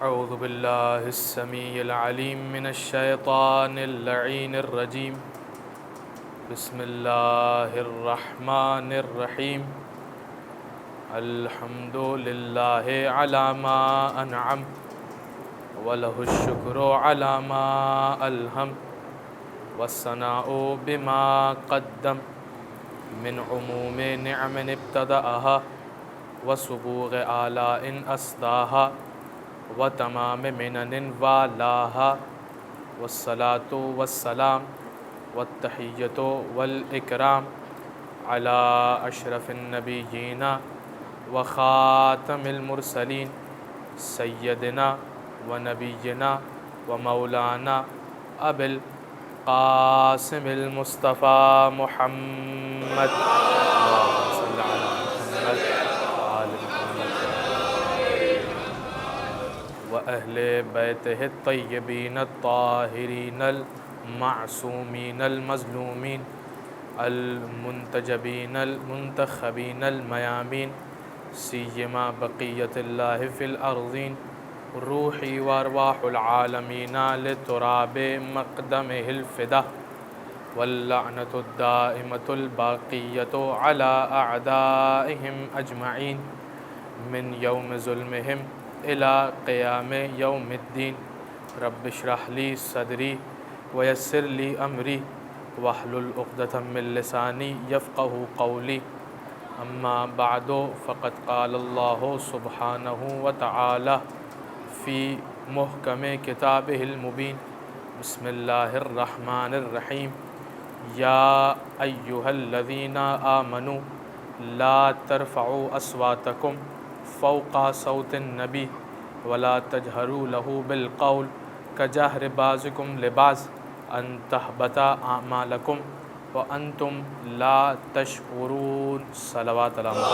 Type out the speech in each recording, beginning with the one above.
اعوذ باللہ السمیع العلیم من الشیطان اللعین الرجیم بسم اللہ الرحمن الرحیم الحمد للہ علی ما انعم وَلَهُ الشُّكْرُ عَلَى مَا أَلْهَمَ وَالثَّنَاءُ بِمَا قَدَّمَ مِنْ عُمُومِ نِعَمٍ ابْتَدَأَهَا وَسُبُوغِ آلَاءٍ أَسْدَاهَا وَتَمَامِ مِنَنٍ وَالَاهَا وَالصَّلَاةُ وَالسَّلَامُ وَالتَّحِيَّةُ وَالْإِكْرَامُ عَلَى أَشْرَفِ النَّبِيِّينَ وَخَاتَمِ الْمُرْسَلِينَ سَيِّدِنَا ونبینا ومولانا ابی القاسم المصطفیٰ محمد صلی اللہ علیہ محمد وأہل بیتہ الطیبین الطاہرین المعصومین المظلومین المنتجبین المنتخبین المیامین سیما بقیت اللہ فی الارضین روحی وارواح العالمین لتراب مقدمہ الفدا واللعنۃ الدائمۃ الباقیۃ علی اعدائہم اجمعین من یوم ظلمہم الی قیام یوم الدین رب اشرح لی صدری ویسر لی امری واحلل عقدۃ من لسانی یفقہوا قولی اما بعد فقد قال اللہ سبحانہ وتعالی فی محکم کتابہ المبین بسم اللہ الرحمن الرحیم یا ایہا الذین آمنوا لا ترفعوا اصواتکم فوق صوت النبی ولا تجہروا لہ بالقول کجہر بعضکم لبعض ان تحبط اعمالکم وانتم لا تشعرون صلوات علی محمد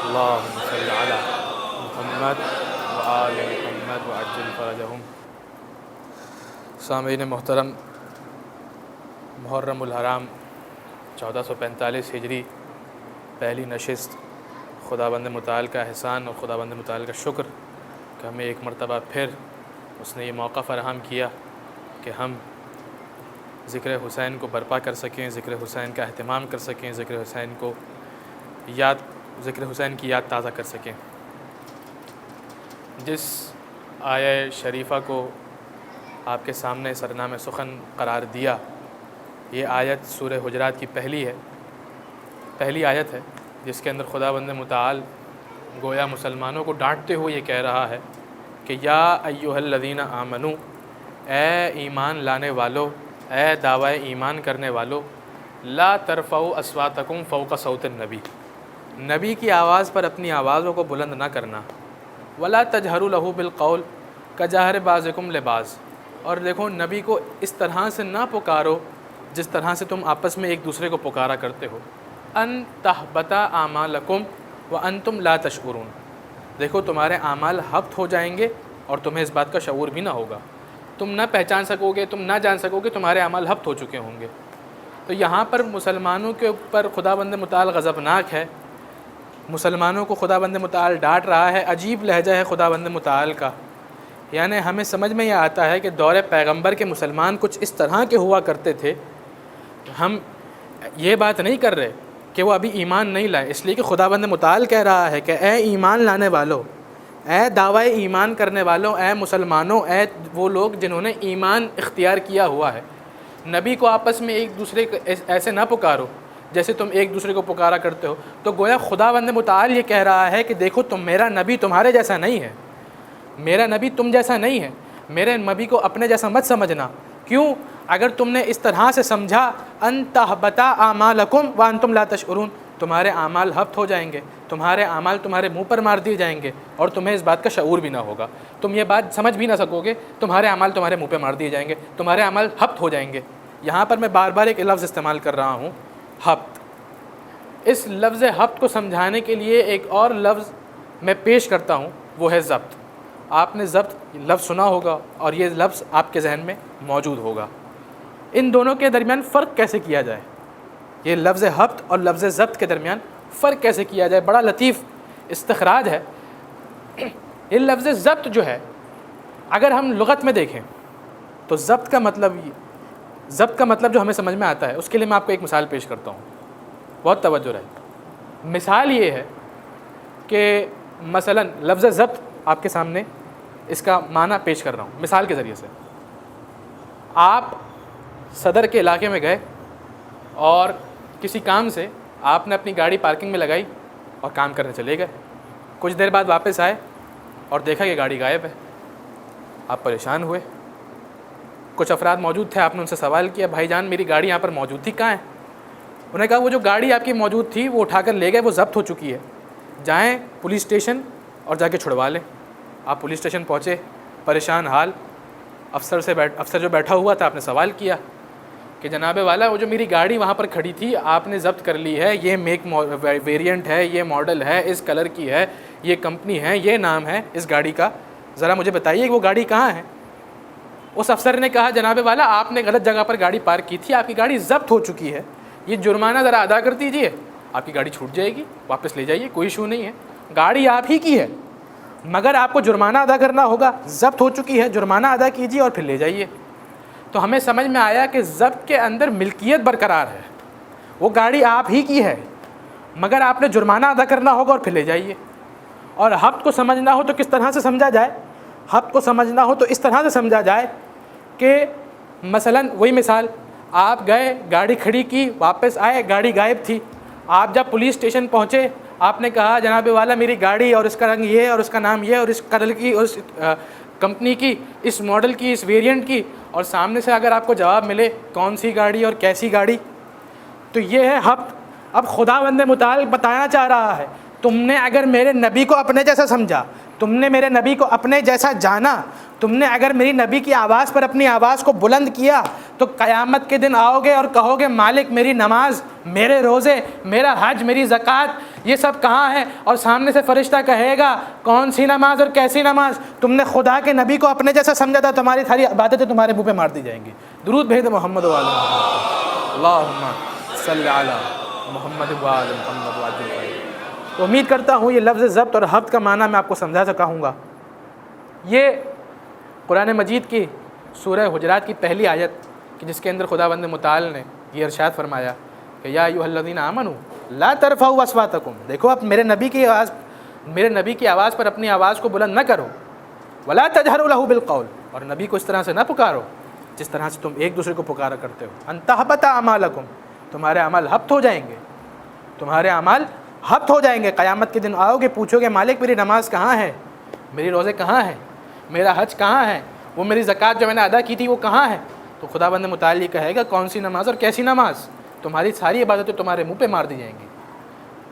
اللہم صل علی محمد آل محمد وعجل فرجہم۔ سامعین محترم، محرم الحرام 1445 ہجری پہلی نشست خداوند متعال کا احسان اور خداوند متعال کا شکر کہ ہمیں ایک مرتبہ پھر اس نے یہ موقع فراہم کیا کہ ہم ذکر حسین کو برپا کر سکیں، ذکر حسین کا اہتمام کر سکیں، ذکر حسین کی یاد تازہ کر سکیں۔ جس آیہ شریفہ کو آپ کے سامنے سرنام سخن قرار دیا، یہ آیت سورہ حجرات کی پہلی آیت ہے، جس کے اندر خداوند متعال گویا مسلمانوں کو ڈانٹتے ہوئے یہ کہہ رہا ہے کہ یا ایھا الذین آمنو، اے ایمان لانے والو، اے دعوی ایمان کرنے والو، لا ترفعوا اصواتکم فوق صوت النبی، نبی کی آواز پر اپنی آوازوں کو بلند نہ کرنا، ولا تجہروا لہ بالقول کجہر بعضکم لبعض، اور دیکھو نبی کو اس طرح سے نہ پکارو جس طرح سے تم آپس میں ایک دوسرے کو پکارا کرتے ہو، ان تحبط اعمالکم وانتم لا تشعرون، دیکھو تمہارے اعمال حبط ہو جائیں گے اور تمہیں اس بات کا شعور بھی نہ ہوگا، تم نہ پہچان سکو گے، تم نہ جان سکو گے تمہارے اعمال حبط ہو چکے ہوں گے۔ تو یہاں پر مسلمانوں کے اوپر خداوند متعال غضبناک ہے، مسلمانوں کو خداوند متعال ڈانٹ رہا ہے، عجیب لہجہ ہے خداوند متعال کا، یعنی ہمیں سمجھ میں یہ آتا ہے کہ دور پیغمبر کے مسلمان کچھ اس طرح کے ہوا کرتے تھے۔ ہم یہ بات نہیں کر رہے کہ وہ ابھی ایمان نہیں لائے، اس لیے کہ خداوند متعال کہہ رہا ہے کہ اے ایمان لانے والو، اے دعوی ایمان کرنے والوں، اے مسلمانوں، اے وہ لوگ جنہوں نے ایمان اختیار کیا ہوا ہے، نبی کو آپس میں ایک دوسرے کو ایسے نہ پکارو جیسے تم ایک دوسرے کو پکارا کرتے ہو۔ تو گویا خداوند متعال یہ کہہ رہا ہے کہ دیکھو میرا نبی تمہارے جیسا نہیں ہے، میرا نبی تم جیسا نہیں ہے، میرے نبی کو اپنے جیسا مت سمجھنا۔ کیوں؟ اگر تم نے اس طرح سے سمجھا ان تحبط اعمالکم وانتم لا تشعرون، تمہارے اعمال حبط ہو جائیں گے، تمہارے اعمال تمہارے منہ پر مار دیے جائیں گے اور تمہیں اس بات کا شعور بھی نہ ہوگا، تم یہ بات سمجھ بھی نہ سکو گے، تمہارے اعمال تمہارے منہ پہ مار دیے جائیں گے، تمہارے اعمال حبط ہو جائیں گے۔ یہاں پر میں بار بار ایک لفظ استعمال کر رہا ہوں، حبط۔ اس لفظ حبط کو سمجھانے کے لیے ایک اور لفظ میں پیش کرتا ہوں، وہ ہے ضبط۔ آپ نے ضبط لفظ سنا ہوگا اور یہ لفظ آپ کے ذہن میں موجود ہوگا۔ ان دونوں کے درمیان فرق کیسے کیا جائے؟ یہ لفظ حبط اور لفظ ضبط کے درمیان فرق کیسے کیا جائے؟ بڑا لطیف استخراج ہے۔ یہ لفظ ضبط جو ہے اگر ہم لغت میں دیکھیں تو ضبط کا مطلب جو ہمیں سمجھ میں آتا ہے اس کے لیے میں آپ کو ایک مثال پیش کرتا ہوں، بہت توجہ رہے۔ مثال یہ ہے کہ مثلا لفظ ضبط آپ کے سامنے اس کا معنی پیش کر رہا ہوں مثال کے ذریعے سے۔ آپ صدر کے علاقے میں گئے اور کسی کام سے آپ نے اپنی گاڑی پارکنگ میں لگائی اور کام کرنے چلے گئے، کچھ دیر بعد واپس آئے اور دیکھا کہ گاڑی غائب ہے، آپ پریشان ہوئے۔ کچھ افراد موجود تھے، آپ نے ان سے سوال کیا بھائی جان میری گاڑی یہاں پر موجود تھی کہاں ہے؟ انہوں نے کہا وہ جو گاڑی آپ کی موجود تھی وہ اٹھا کر لے گئے، وہ ضبط ہو چکی ہے، جائیں پولیس اسٹیشن اور جا کے چھڑوا لیں۔ آپ پولیس اسٹیشن پہنچے، پریشان حال، افسر جو بیٹھا ہوا تھا آپ نے سوال کیا کہ جناب والا وہ جو میری گاڑی وہاں پر کھڑی تھی آپ نے ضبط کر لی ہے، یہ میک ویریئنٹ ہے، یہ ماڈل ہے، اس کلر کی ہے، یہ کمپنی ہے، یہ نام ہے اس گاڑی کا، ذرا مجھے بتائیے کہ وہ گاڑی کہاں ہے؟ اس افسر نے کہا جناب والا آپ نے غلط جگہ پر گاڑی پارک کی تھی، آپ کی گاڑی ضبط ہو چکی ہے، یہ جرمانہ ذرا ادا کر دیجیے، آپ کی گاڑی چھوٹ جائے گی، واپس لے جائیے، کوئی ایشو نہیں ہے، گاڑی آپ ہی کی ہے مگر آپ کو جرمانہ ادا کرنا ہوگا، ضبط ہو چکی ہے، جرمانہ ادا کیجیے اور پھر لے جائیے۔ تو ہمیں سمجھ میں آیا کہ ضبط کے اندر ملکیت برقرار ہے، وہ گاڑی آپ ہی کی ہے مگر آپ نے جرمانہ ادا کرنا ہوگا اور پھر لے جائیے۔ اور حق کو سمجھنا ہو تو کس طرح سے سمجھا جائے؟ حق کو سمجھنا ہو تو اس طرح سے سمجھا جائے کہ مثلا وہی مثال، آپ گئے گاڑی کھڑی کی، واپس آئے گاڑی غائب تھی، آپ جب پولیس اسٹیشن پہنچے آپ نے کہا جناب والا میری گاڑی اور اس کا رنگ یہ اور اس کا نام یہ اور اس کلر کی اور اس کمپنی کی، اس ماڈل کی، اس ویریئنٹ کی، اور سامنے سے اگر آپ کو جواب ملے کون سی گاڑی اور کیسی گاڑی، تو یہ ہے حق۔ اب خداوند متعال بتانا چاہ رہا ہے تم نے اگر میرے نبی کو اپنے جیسا سمجھا، تم نے میرے نبی کو اپنے جیسا جانا، تم نے اگر میری نبی کی آواز پر اپنی آواز کو بلند کیا تو قیامت کے دن آؤ گے اور کہو گے مالک میری نماز، میرے روزے، میرا حج، میری زکوٰۃ یہ سب کہاں ہے؟ اور سامنے سے فرشتہ کہے گا کون سی نماز اور کیسی نماز؟ تم نے خدا کے نبی کو اپنے جیسا سمجھا تھا، تمہاری ساری عبادتیں تمہارے منہ پہ مار دی جائیں گی۔ درود بھیج محمد و آل محمد، اللہم صلی علی محمد و آل محمد و عجل۔ تو امید کرتا ہوں یہ لفظ ضبط اور حق کا معنی میں آپ کو سمجھا سکا ہوں گا۔ یہ قرآن مجید کی سورہ حجرات کی پہلی آیت کہ جس کے اندر خداوند متعال نے یہ ارشاد فرمایا کہ یا ایھا الذین آمنوا لا ترفعوا اصواتکم، دیکھو اب میرے نبی کی آواز پر اپنی آواز کو بلند نہ کرو، ولا تجہروا لہ بالقول، اور نبی کو اس طرح سے نہ پکارو جس طرح سے تم ایک دوسرے کو پکارا کرتے ہو، ان تحبط اعمالکم، تمہارے اعمال حبط ہو جائیں گے، تمہارے اعمال حبط ہو جائیں گے۔ قیامت کے دن آؤ گے پوچھو گے مالک میری نماز کہاں ہے، میری روزے کہاں ہیں، میرا حج کہاں ہے، وہ میری زکوٰۃ جو میں نے ادا کی تھی وہ کہاں ہے؟ تو خداوند متعال یہ کہے گا کون سی نماز اور کیسی نماز؟ تمہاری ساری عبادتیں تمہارے منہ پہ مار دی جائیں گی۔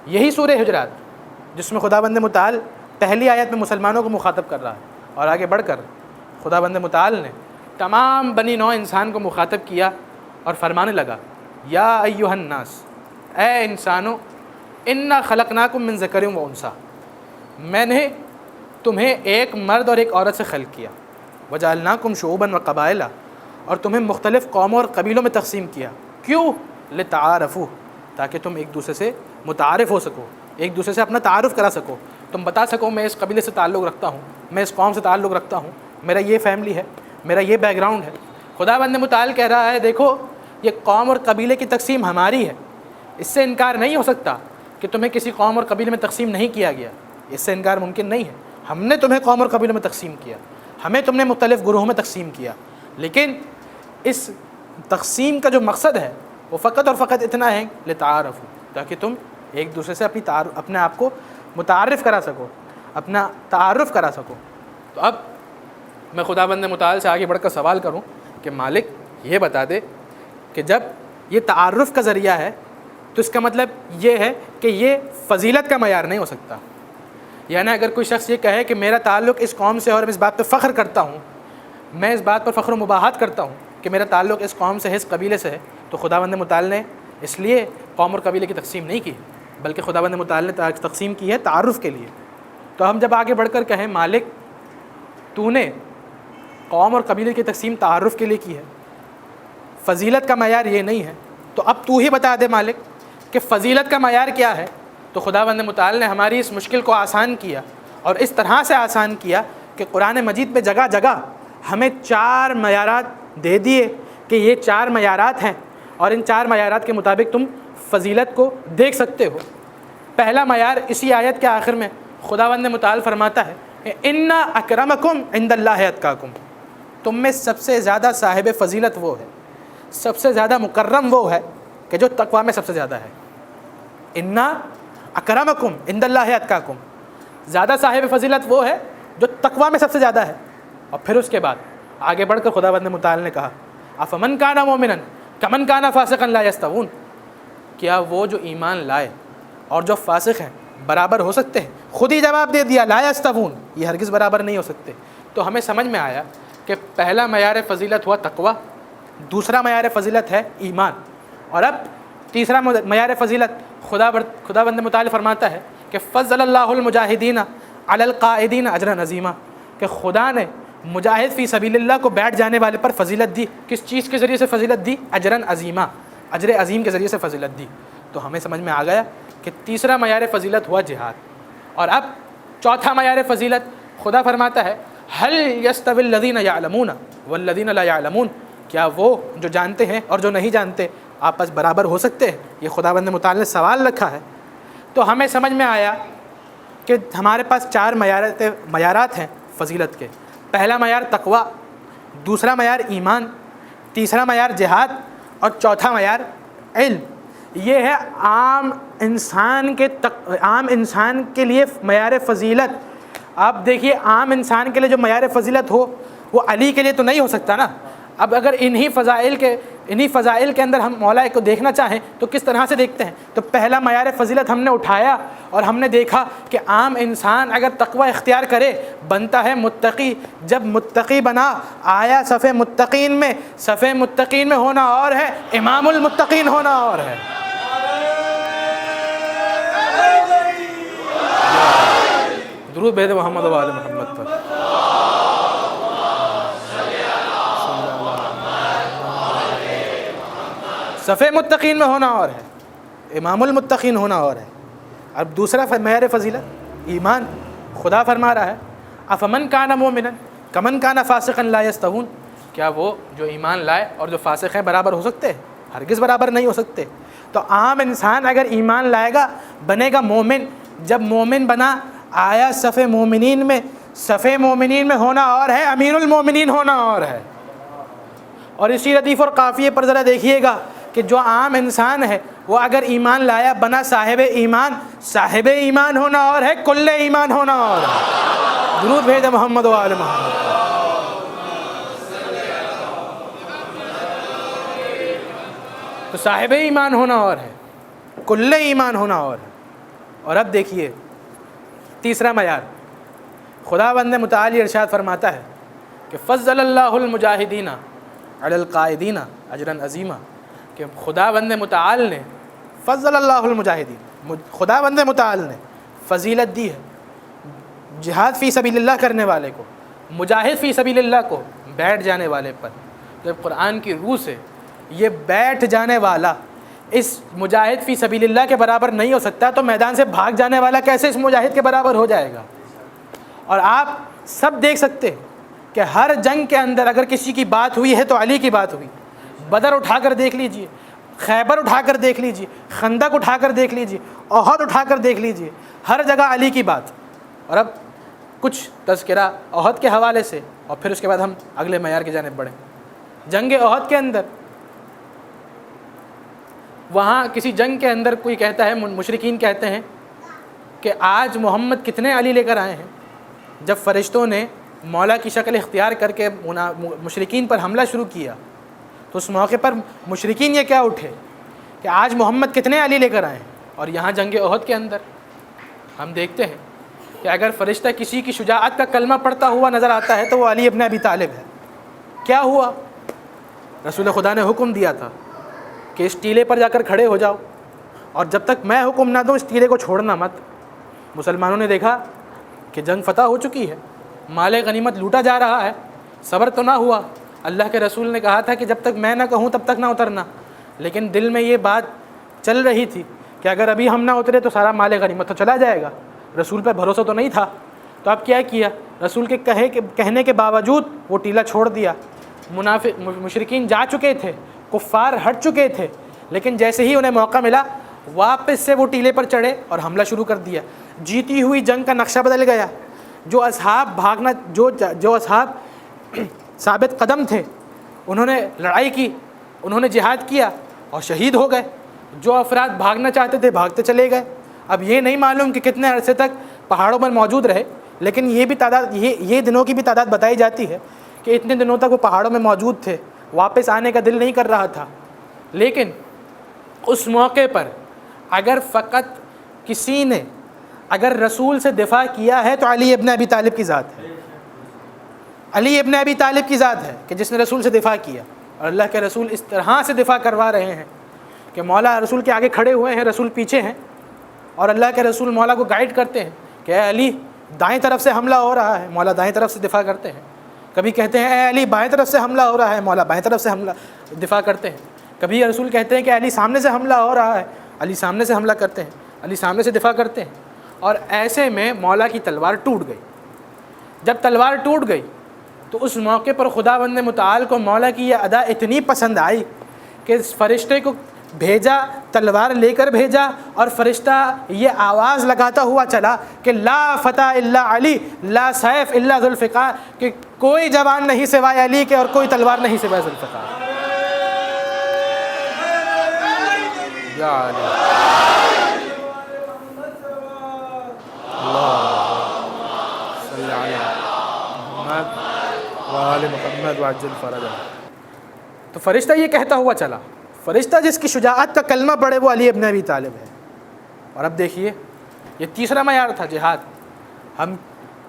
یہی سورہ حجرات جس میں خداوند متعال پہلی آیت میں مسلمانوں کو مخاطب کر رہا ہے، اور آگے بڑھ کر خداوند متعال نے تمام بنی نوع انسان کو مخاطب کیا اور فرمانے لگا یا ایھا الناس، اے انسانوں، انا خلقناکم من ذکر و انثی، میں نے تمہیں ایک مرد اور ایک عورت سے خلق کیا، وجعلناکم شعوبا و قبائل، اور تمہیں مختلف قوموں اور قبیلوں میں تقسیم کیا، کیوں؟ لتعارفوا، تاکہ تم ایک دوسرے سے متعارف ہو سکو، ایک دوسرے سے اپنا تعارف کرا سکو، تم بتا سکو میں اس قبیلے سے تعلق رکھتا ہوں، میں اس قوم سے تعلق رکھتا ہوں، میرا یہ فیملی ہے، میرا یہ بیک گراؤنڈ ہے۔ خداوند متعال کہہ رہا ہے دیکھو یہ قوم اور قبیلے کی تقسیم ہماری ہے، اس سے انکار نہیں ہو سکتا کہ تمہیں کسی قوم اور قبیلے میں تقسیم نہیں کیا گیا، اس سے انکار ممکن نہیں ہے۔ ہم نے تمہیں قوم اور قبیلوں میں تقسیم کیا، ہمیں تم نے مختلف گروہوں میں تقسیم کیا، لیکن اس تقسیم کا جو مقصد ہے وہ فقط اور فقط اتنا ہے لتعارفوا، تاکہ تم ایک دوسرے سے اپنے آپ کو متعارف کرا سکو، اپنا تعارف کرا سکو۔ تو اب میں خداوند متعال سے آگے بڑھ کر سوال کروں کہ مالک یہ بتا دے کہ جب یہ تعارف کا ذریعہ ہے تو اس کا مطلب یہ ہے کہ یہ فضیلت کا معیار نہیں ہو سکتا، یعنی اگر کوئی شخص یہ کہے کہ میرا تعلق اس قوم سے اور میں اس بات پہ فخر کرتا ہوں، میں اس بات پر فخر و مباحت کرتا ہوں کہ میرا تعلق اس قوم سے ہے، اس قبیلے سے ہے، تو خداوند متعال نے اس لیے قوم اور قبیلے کی تقسیم نہیں کی، بلکہ خداوند متعال نے تقسیم کی ہے تعارف کے لیے۔ تو ہم جب آگے بڑھ کر کہیں مالک تو نے قوم اور قبیلے کی تقسیم تعارف کے لیے کی ہے، فضیلت کا معیار یہ نہیں ہے، تو اب تو ہی بتا دے مالک کہ فضیلت کا معیار کیا ہے۔ تو خداوند متعال نے ہماری اس مشکل کو آسان کیا اور اس طرح سے آسان کیا کہ قرآن مجید میں جگہ جگہ ہمیں 4 معیارات دے دیے کہ یہ 4 معیارات ہیں اور ان 4 معیارات کے مطابق تم فضیلت کو دیکھ سکتے ہو۔ پہلا معیار اسی آیت کے آخر میں خداوند متعال فرماتا ہے کہ ان اکرمکم عند اللہ اتقاکم، تم میں سب سے زیادہ صاحب فضیلت وہ ہے، سب سے زیادہ مکرم وہ ہے کہ جو تقوی میں سب سے زیادہ ہے۔ ان اکرمکم عند اللہ اتقاکم، زیادہ صاحب فضیلت وہ ہے جو تقوی میں سب سے زیادہ ہے۔ اور پھر اس کے بعد آگے بڑھ کر خداوند متعال نے کہا افمن کان مومنا کمن کان فاسقا لا یستوون، کیا وہ جو ایمان لائے اور جو فاسق ہیں برابر ہو سکتے ہیں؟ خود ہی جواب دے دیا لا یستوون، یہ ہرگز برابر نہیں ہو سکتے۔ تو ہمیں سمجھ میں آیا کہ پہلا معیار فضیلت ہوا تقوی، دوسرا معیار فضیلت ہے ایمان، اور اب تیسرا معیار فضیلت خداوند متعال فرماتا ہے کہ فضل اللہ المجاہدین علی القائدین اجرا عظیما، کہ خدا نے مجاہد فی سبیل اللہ کو بیٹھ جانے والے پر فضیلت دی۔ کس چیز کے ذریعے سے فضیلت دی؟ اجرا عظیما، اجر عظیم کے ذریعے سے فضیلت دی۔ تو ہمیں سمجھ میں آ گیا کہ تیسرا معیار فضیلت ہوا جہاد۔ اور اب چوتھا معیار فضیلت خدا فرماتا ہے هل يستوي الذين يعلمون والذين لا يعلمون، کیا وہ جو جانتے ہیں اور جو نہیں جانتے آپس برابر ہو سکتے ہیں؟ یہ خداوند متعال نے سوال رکھا ہے۔ تو ہمیں سمجھ میں آیا کہ ہمارے پاس 4 معیارات ہیں فضیلت کے۔ پہلا معیار تقوی، دوسرا معیار ایمان، تیسرا معیار جہاد، اور چوتھا معیار علم۔ یہ ہے عام انسان کے لیے معیار فضیلت۔ آپ دیکھیے عام انسان کے لیے جو معیار فضیلت ہو وہ علی کے لیے تو نہیں ہو سکتا نا۔ اب اگر انہی فضائل کے اندر ہم مولا کو دیکھنا چاہیں تو کس طرح سے دیکھتے ہیں؟ تو پہلا معیار فضیلت ہم نے اٹھایا اور ہم نے دیکھا کہ عام انسان اگر تقوی اختیار کرے بنتا ہے متقی۔ جب متقی بنا آیا صف متقین میں، صف متقین میں ہونا اور ہے، امام المتقین ہونا اور ہے۔ درود بھیج محمد و آل محمد پر۔ صف متقین میں ہونا اور ہے، امام المتقین ہونا اور ہے۔ اب دوسرا معیار فضیلت ایمان۔ خدا فرما رہا ہے افمن کان مومنا کمن کان فاسقا لا یستوون، کیا وہ جو ایمان لائے اور جو فاسق ہیں برابر ہو سکتے ہیں؟ ہرگز برابر نہیں ہو سکتے۔ تو عام انسان اگر ایمان لائے گا بنے گا مومن۔ جب مومن بنا آیا صف مومنین میں، صف مومنین میں ہونا اور ہے، امیر المومنین ہونا اور ہے۔ اور اسی ردیف اور قافیے پر ذرا دیکھیے گا کہ جو عام انسان ہے وہ اگر ایمان لایا بنا صاحب ایمان، صاحب ایمان ہونا اور ہے، کل ایمان ہونا اور ہے۔ درود بھیجے محمد و آل محمد۔ تو صاحب ایمان ہونا اور ہے، کل ایمان ہونا اور ہے۔ اور اب دیکھیے تیسرا معیار خداوند متعال ارشاد فرماتا ہے کہ فضل اللہ المجاہدین علی القائدین اجرا عظیما، کہ خداوند متعال نے فضل اللہ المجاہدین، خداوند متعال نے فضیلت دی ہے جہاد فی سبیل اللہ کرنے والے کو، مجاہد فی سبیل اللہ کو بیٹھ جانے والے پر۔ جب قرآن کی روح سے یہ بیٹھ جانے والا اس مجاہد فی سبیل اللہ کے برابر نہیں ہو سکتا تو میدان سے بھاگ جانے والا کیسے اس مجاہد کے برابر ہو جائے گا؟ اور آپ سب دیکھ سکتے ہیں کہ ہر جنگ کے اندر اگر کسی کی بات ہوئی ہے تو علی کی بات ہوئی۔ بدر اٹھا کر دیکھ لیجئے، خیبر اٹھا کر دیکھ لیجئے، خندق اٹھا کر دیکھ لیجئے، احد اٹھا کر دیکھ لیجئے، ہر جگہ علی کی بات۔ اور اب کچھ تذکرہ احد کے حوالے سے اور پھر اس کے بعد ہم اگلے معیار کی جانب بڑھیں۔ جنگ احد کے اندر، وہاں کسی جنگ کے اندر کوئی کہتا ہے، مشرکین کہتے ہیں کہ آج محمد کتنے علی لے کر آئے ہیں۔ جب فرشتوں نے مولا کی شکل اختیار کر کے مشرکین پر حملہ شروع کیا تو اس موقع پر مشرکین یہ کیا اٹھے کہ آج محمد کتنے علی لے کر آئے ہیں۔ اور یہاں جنگ احد کے اندر ہم دیکھتے ہیں کہ اگر فرشتہ کسی کی شجاعت کا کلمہ پڑھتا ہوا نظر آتا ہے تو وہ علی ابن ابی طالب ہے۔ کیا ہوا؟ رسول خدا نے حکم دیا تھا کہ اس ٹیلے پر جا کر کھڑے ہو جاؤ اور جب تک میں حکم نہ دوں اس ٹیلے کو چھوڑنا مت۔ مسلمانوں نے دیکھا کہ جنگ فتح ہو چکی ہے، مال غنیمت لوٹا جا رہا ہے، صبر تو نہ ہوا۔ اللہ کے رسول نے کہا تھا کہ جب تک میں نہ کہوں تب تک نہ اترنا، لیکن دل میں یہ بات چل رہی تھی کہ اگر ابھی ہم نہ اترے تو سارا مال غنیمت تو چلا جائے گا۔ رسول پہ بھروسہ تو نہیں تھا۔ تو اب کیا کیا؟ رسول کے کہنے کے باوجود وہ ٹیلا چھوڑ دیا۔ منافق مشرکین جا چکے تھے، کفار ہٹ چکے تھے، لیکن جیسے ہی انہیں موقع ملا واپس سے وہ ٹیلے پر چڑھے اور حملہ شروع کر دیا۔ جیتی ہوئی جنگ کا نقشہ بدل گیا۔ جو اصحاب ثابت قدم تھے انہوں نے لڑائی کی، انہوں نے جہاد کیا اور شہید ہو گئے۔ جو افراد بھاگنا چاہتے تھے بھاگتے چلے گئے۔ اب یہ نہیں معلوم کہ کتنے عرصے تک پہاڑوں پر موجود رہے، لیکن یہ بھی تعداد یہ دنوں کی بھی تعداد بتائی جاتی ہے کہ اتنے دنوں تک وہ پہاڑوں میں موجود تھے، واپس آنے کا دل نہیں کر رہا تھا۔ لیکن اس موقع پر اگر فقط کسی نے اگر رسول سے دفاع کیا ہے تو علی ابن ابی طالب کی ذات ہے، علی ابن ابی طالب کی ذات ہے کہ جس نے رسول سے دفاع کیا۔ اور اللہ کے رسول اس طرح سے دفاع کروا رہے ہیں کہ مولا رسول کے آگے کھڑے ہوئے ہیں، رسول پیچھے ہیں، اور اللہ کے رسول مولا کو گائیڈ کرتے ہیں کہ اے علی دائیں طرف سے حملہ ہو رہا ہے، مولا دائیں طرف سے دفاع کرتے ہیں۔ کبھی کہتے ہیں اے علی بائیں طرف سے حملہ ہو رہا ہے، مولا بائیں طرف سے دفاع کرتے ہیں۔ کبھی رسول کہتے ہیں کہ علی سامنے سے حملہ ہو رہا ہے، علی سامنے سے حملہ کرتے ہیں، علی سامنے سے دفاع کرتے ہیں۔ اور ایسے میں مولا کی تلوار ٹوٹ گئی۔ جب تلوار ٹوٹ گئی تو اس موقع پر خداوند متعال کو مولا کی یہ ادا اتنی پسند آئی کہ اس فرشتے کو بھیجا، تلوار لے کر بھیجا، اور فرشتہ یہ آواز لگاتا ہوا چلا کہ لا فتح الا علی، لا سیف الا ذوالفقار، کہ کوئی جوان نہیں سوائے علی کے اور کوئی تلوار نہیں سوائے ذوالفقار۔ یا علی صلی علی محمد وآل محمد وعجل فرجہ۔ تو فرشتہ یہ کہتا ہوا چلا، فرشتہ جس کی شجاعت کا کلمہ پڑھے وہ علی ابن ابی طالب ہے۔ اور اب دیکھیے یہ تیسرا معیار تھا جہاد۔ ہم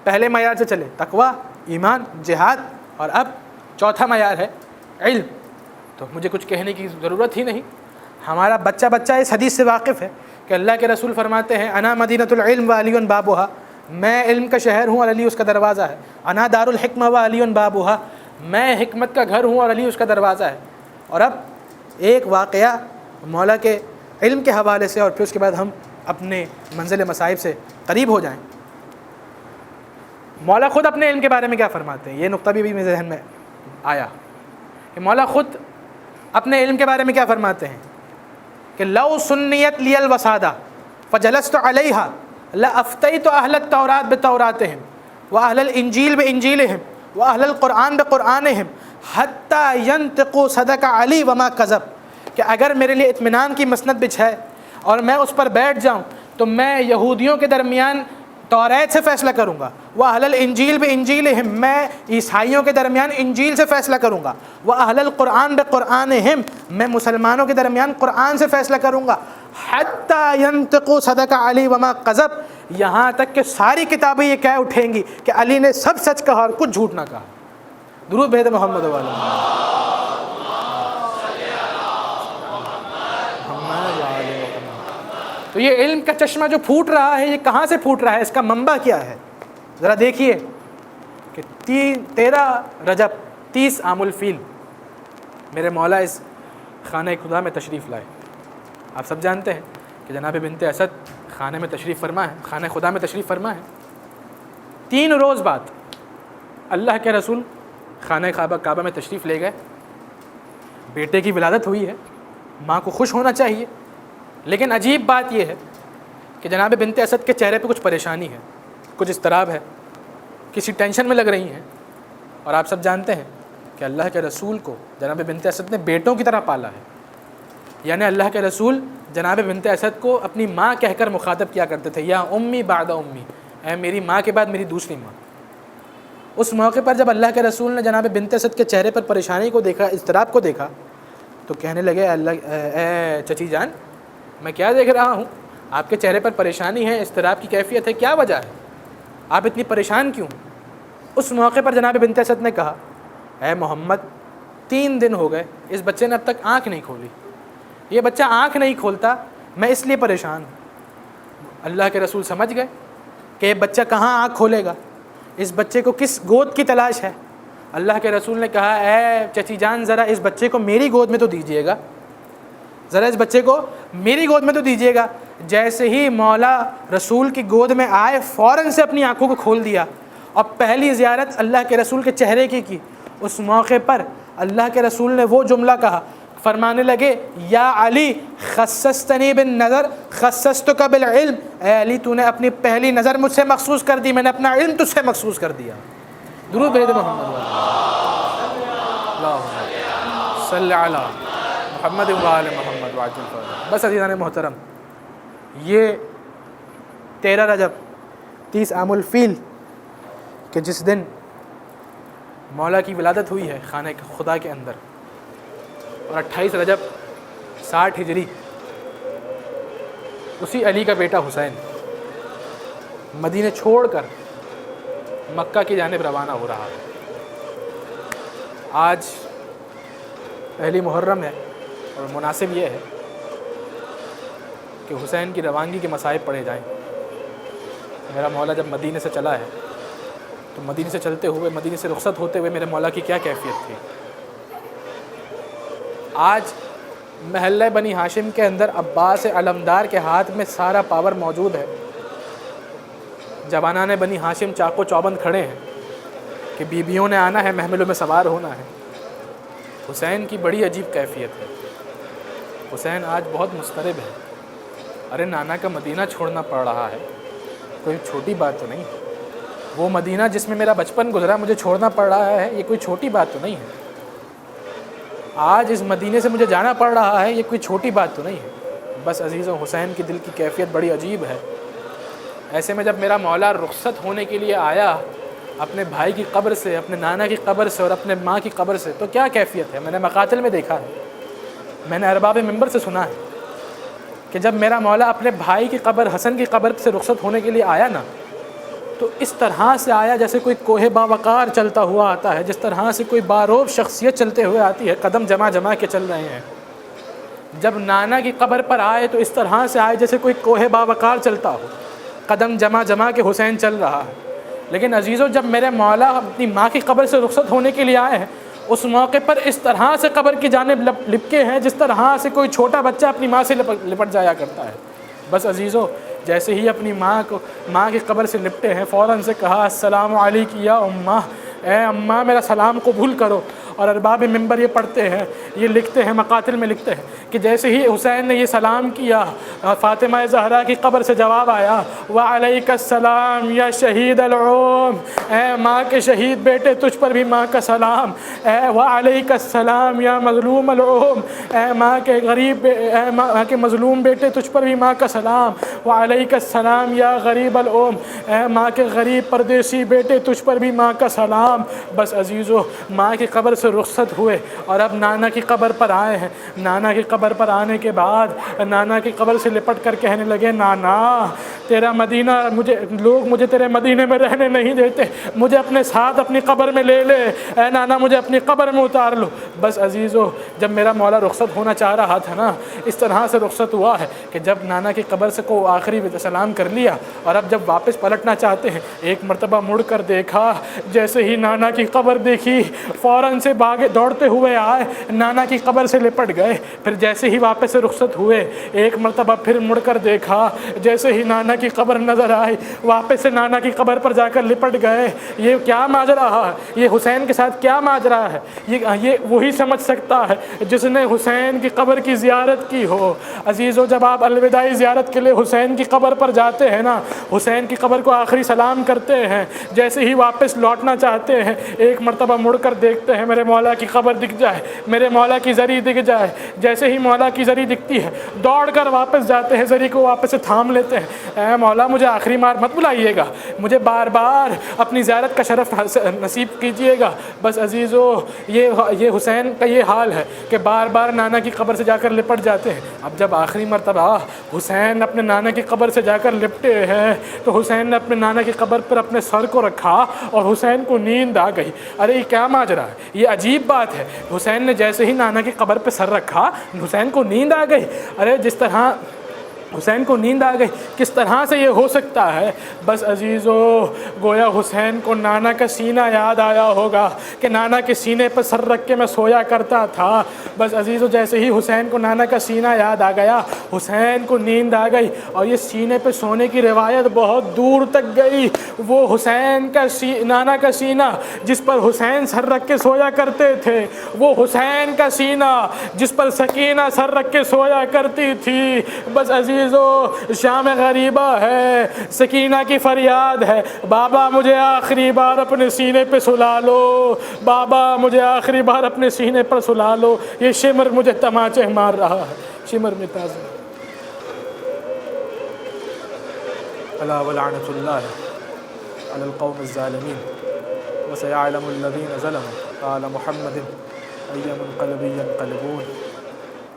پہلے معیار سے چلے، تقویٰ، ایمان، جہاد، اور اب چوتھا معیار ہے علم۔ تو مجھے کچھ کہنے کی ضرورت ہی نہیں، ہمارا بچہ اس حدیث سے واقف ہے کہ اللہ کے رسول فرماتے ہیں انا مدینۃ العلم وعلی بابھا، میں علم کا شہر ہوں اور علی اس کا دروازہ ہے۔ انا دار الحکمہ وعلی بابھا، میں حکمت کا گھر ہوں اور علی اس کا دروازہ ہے۔ اور اب ایک واقعہ مولا کے علم کے حوالے سے، اور پھر اس کے بعد ہم اپنے منزل مصائب سے قریب ہو جائیں۔ مولا خود اپنے علم کے بارے میں کیا فرماتے ہیں، یہ نقطہ بھی میرے ذہن میں آیا کہ مولا خود اپنے علم کے بارے میں کیا فرماتے ہیں کہ لو سنیت لی الوسادہ فجلست علیہا لافتیت اہل التوراۃ بتوراتہم واہل الانجیل بانجیلہم واہل القرآن بقرآنہم حتی ینطقوا صدق علی وما کذب، کہ اگر میرے لیے اطمینان کی مسند بچھائے اور میں اس پر بیٹھ جاؤں تو میں یہودیوں کے درمیان توریت سے فیصلہ کروں گا، وَأَهْلَ الْإِنْجِيلِ بِإِنْجِيلِهِمْ، میں عیسائیوں کے درمیان انجیل سے فیصلہ کروں گا، وَأَهْلَ الْقُرْآنِ بِقُرْآنِهِمْ، میں مسلمانوں کے درمیان قرآن سے فیصلہ کروں گا، حَتَّى يَنْطِقُوا صَدَقَ عَلِي وَمَا كَذَبَ، یہاں تک کہ ساری کتابیں یہ کہہ اٹھیں گی کہ علی نے سب سچ کہا اور کچھ جھوٹ نہ کہا۔ درود بھیج محمد والا تو یہ علم کا چشمہ جو پھوٹ رہا ہے یہ کہاں سے پھوٹ رہا ہے، اس کا منبع کیا ہے؟ ذرا دیکھیے کہ 13 رجب 30 عام الفیل میرے مولا اس خانہ خدا میں تشریف لائے۔ آپ سب جانتے ہیں کہ جناب بنت اسد خانے میں تشریف فرما ہے، خانہ خدا میں تشریف فرما ہے۔ 3 روز بعد اللہ کے رسول خانہ کعبہ میں تشریف لے گئے۔ بیٹے کی ولادت ہوئی ہے، ماں کو خوش ہونا چاہیے، لیکن عجیب بات یہ ہے کہ جناب بنت اسد کے چہرے پہ کچھ پریشانی ہے، کچھ اضطراب ہے، کسی ٹینشن میں لگ رہی ہیں۔ اور آپ سب جانتے ہیں کہ اللہ کے رسول کو جناب بنت اسد نے بیٹوں کی طرح پالا ہے، یعنی اللہ کے رسول جناب بنت اسد کو اپنی ماں کہہ کر مخاطب کیا کرتے تھے، یا امی بعد امی، اے میری ماں کے بعد میری دوسری ماں۔ اس موقع پر جب اللہ کے رسول نے جناب بنت اسد کے چہرے پر پریشانی کو دیکھا، اضطراب کو دیکھا، تو کہنے لگے اے چچی جان، میں کیا دیکھ رہا ہوں، آپ کے چہرے پر پریشانی ہے، اضطراب کی کیفیت ہے، کیا وجہ ہے، آپ اتنی پریشان کیوں؟ اس موقع پر جناب بنت اسد نے کہا، اے محمد 3 دن ہو گئے اس بچے نے اب تک آنکھ نہیں کھولی، یہ بچہ آنکھ نہیں کھولتا، میں اس لیے پریشان ہوں۔ اللہ کے رسول سمجھ گئے کہ یہ بچہ کہاں آنکھ کھولے گا، اس بچے کو کس گود کی تلاش ہے۔ اللہ کے رسول نے کہا، اے چچی جان ذرا اس بچے کو میری گود میں تو دیجیے گا، ذرا اس بچے کو میری گود میں تو دیجیے گا۔ جیسے ہی مولا رسول کی گود میں آئے فوراً سے اپنی آنکھوں کو کھول دیا اور پہلی زیارت اللہ کے رسول کے چہرے کی اس موقع پر اللہ کے رسول نے وہ جملہ کہا، فرمانے لگے یا علی خصصتنی بالنظر خصصتک بالعلم، اے علی تو نے اپنی پہلی نظر مجھ سے مخصوص کر دی، میں نے اپنا علم تجھ سے مخصوص کر دیا۔ درود بھیج محمد اللہم صلی علی محمد وآل محمد وعجل فرجہ۔ بس عزیزان محترم، یہ 13 رجب 30 عام الفیل کہ جس دن مولا کی ولادت ہوئی ہے خانہ خدا کے اندر، اور 28 رجب 60 ہجری اسی علی کا بیٹا حسین مدینہ چھوڑ کر مکہ کی جانب روانہ ہو رہا ہے۔ آج پہلی محرم ہے اور مناسب یہ ہے کہ حسین کی روانگی کے مصائب پڑھے جائیں۔ میرا مولا جب مدینہ سے چلا ہے تو مدینہ سے چلتے ہوئے، مدینہ سے رخصت ہوتے ہوئے میرے مولا کی کیا کیفیت تھی۔ آج محلہ بنی ہاشم کے اندر عباس علمدار کے ہاتھ میں سارا پاور موجود ہے، جوانان بنی ہاشم چاقو چوبند کھڑے ہیں کہ بیویوں نے آنا ہے، محملوں میں سوار ہونا ہے۔ حسین کی بڑی عجیب کیفیت ہے، حسین آج بہت مضطرب ہے۔ ارے نانا کا مدینہ چھوڑنا پڑ رہا ہے، کوئی چھوٹی بات تو نہیں ہے۔ وہ مدینہ جس میں میرا بچپن گزرا مجھے چھوڑنا پڑ رہا ہے، یہ کوئی چھوٹی بات تو نہیں ہے۔ آج اس مدینے سے مجھے جانا پڑ رہا ہے، یہ کوئی چھوٹی بات تو نہیں ہے۔ بس عزیزوں، حسین کی دل کی کیفیت بڑی عجیب ہے۔ ایسے میں جب میرا مولا رخصت ہونے کے لیے آیا اپنے بھائی کی قبر سے، اپنے نانا کی قبر سے اور اپنے ماں کی قبر سے، تو کیا کیفیت ہے؟ میں نے مقاتل میں دیکھا ہے، میں نے ارباب منبر سے سنا ہے کہ جب میرا مولا اپنے بھائی کی قبر حسن کی قبر سے رخصت ہونے کے لیے آیا نا، تو اس طرح سے آیا جیسے کوئی کوہ باوقار چلتا ہوا آتا ہے، جس طرح سے کوئی باروب شخصیت چلتے ہوئے آتی ہے، قدم جما جما کے چل رہے ہیں۔ جب نانا کی قبر پر آئے تو اس طرح سے آئے جیسے کوئی کوہ باوقار چلتا ہو، قدم جما جما کے حسین چل رہا ہے۔ لیکن عزیزوں، جب میرے مولا اپنی ماں کی قبر سے رخصت ہونے کے لیے آئے ہیں، اس موقع پر اس طرح سے قبر کی جانب لپکے ہیں جس طرح سے کوئی چھوٹا بچہ اپنی ماں سے لپٹ جایا کرتا ہے۔ بس عزیزوں، جیسے ہی اپنی ماں کی قبر سے لپٹے ہیں، فوراً سے کہا السلام علیک یا اماں، اے اماں میرا سلام قبول کرو۔ اور ارباب منبر یہ پڑھتے ہیں، یہ لکھتے ہیں، مقاتل میں لکھتے ہیں کہ جیسے ہی حسین نے یہ سلام کیا، فاطمہ زہرا کی قبر سے جواب آیا وعلیک السلام یا شہید العوم، اے ماں کے شہید بیٹے تجھ پر بھی ماں کا سلام، اے وعلیک السلام یا مظلوم العوم، اے ماں کے غریب، اے ماں کے مظلوم بیٹے تجھ پر بھی ماں کا سلام، وعلیک السلام یا غریب العوم، اے ماں کے غریب پردیسی بیٹے تجھ پر بھی ماں کا سلام۔ بس عزیزو، ماں کی قبر سے رخصت ہوئے اور اب نانا کی قبر پر آئے ہیں۔ نانا کی قبر پر آنے کے بعد نانا کی قبر سے لپٹ کر کہنے لگے نانا تیرا مدینہ، لوگ مجھے تیرے مدینے میں رہنے نہیں دیتے، مجھے اپنے ساتھ اپنی قبر میں لے لے، اے نانا مجھے اپنی قبر میں اتار لو۔ بس عزیزو، جب میرا مولا رخصت ہونا چاہ رہا تھا نا، اس طرح سے رخصت ہوا ہے کہ جب نانا کی قبر سے کو آخری سلام کر لیا اور اب جب واپس پلٹنا چاہتے ہیں، ایک مرتبہ مڑ کر دیکھا، جیسے ہی نانا کی قبر دیکھی فوراً سے بھاگے دوڑتے ہوئے آئے، نانا کی قبر سے لپٹ گئے۔ پھر جیسے ہی واپس سے رخصت ہوئے، ایک مرتبہ پھر مڑ کر دیکھا، جیسے ہی نانا کی قبر نظر آئی واپس سے نانا کی قبر پر جا کر لپٹ گئے۔ یہ کیا ماجرا ہے؟ یہ حسین کے ساتھ کیا ماجرا ہے؟ یہ وہی سمجھ سکتا ہے جس نے حسین کی قبر کی زیارت کی ہو۔ عزیزو، جب آپ الوداعی زیارت کے لیے حسین کی قبر پر جاتے ہیں نا، حسین کی قبر کو آخری سلام کرتے ہیں، جیسے ہی واپس لوٹنا چاہتے ہیں، ایک مرتبہ مڑ کر دیکھتے ہیں میرے مولا کی قبر دکھ جائے، میرے مولا کی زری دکھ جائے۔ جیسے ہی مولا کی زری دکھتی ہے دوڑ کر واپس جاتے ہیں، زری کو واپس سے تھام لیتے ہیں۔ اے مولا مجھے آخری بار مت بلائیے گا، مجھے بار بار اپنی زیارت کا شرف نصیب کیجیے گا۔ بس عزیزو، یہ حسین کا یہ حال ہے کہ بار بار نانا کی قبر سے جا کر لپٹ جاتے ہیں۔ اب جب آخری مرتبہ حسین اپنے نانا کی قبر سے جا کر لپٹے ہیں تو حسین نے اپنے نانا کی قبر پر اپنے سر کو رکھا اور حسین کو نیند آ گئی۔ ارے یہ کیا ماجرا ہے؟ یہ عجیب بات ہے۔ حسین نے جیسے ہی نانا کی قبر پہ سر رکھا، حسین کو نیند آ گئی۔ ارے جس طرح حسین کو نیند آ گئی، کس طرح سے یہ ہو سکتا ہے؟ بس عزیزو، گویا حسین کو نانا کا سینہ یاد آیا ہوگا کہ نانا کے سینے پر سر رکھ کے میں سویا کرتا تھا۔ بس عزیزو، جیسے ہی حسین کو نانا کا سینہ یاد آ گیا، حسین کو نیند آ گئی، اور یہ سینے پہ سونے کی روایت بہت دور تک گئی۔ وہ حسین کا نانا کا سینہ جس پر حسین سر رکھ کے سویا کرتے تھے، وہ حسین کا سینہ جس پر سکینہ سر رکھ کے سویا کرتی تھی۔ بس عزیزو، شام غریبہ ہے، سکینہ کی فریاد ہے، بابا مجھے آخری بار اپنے سینے پہ سلا لو، بابا مجھے آخری بار اپنے سینے پر سلا لو، یہ شمر مجھے تماچے مار رہا ہے، شمر میں تازہ۔ الا ولعنۃ اللہ علی القوم الظالمین وسيعلم الذين ظلموا آل محمد أي منقلب ينقلبون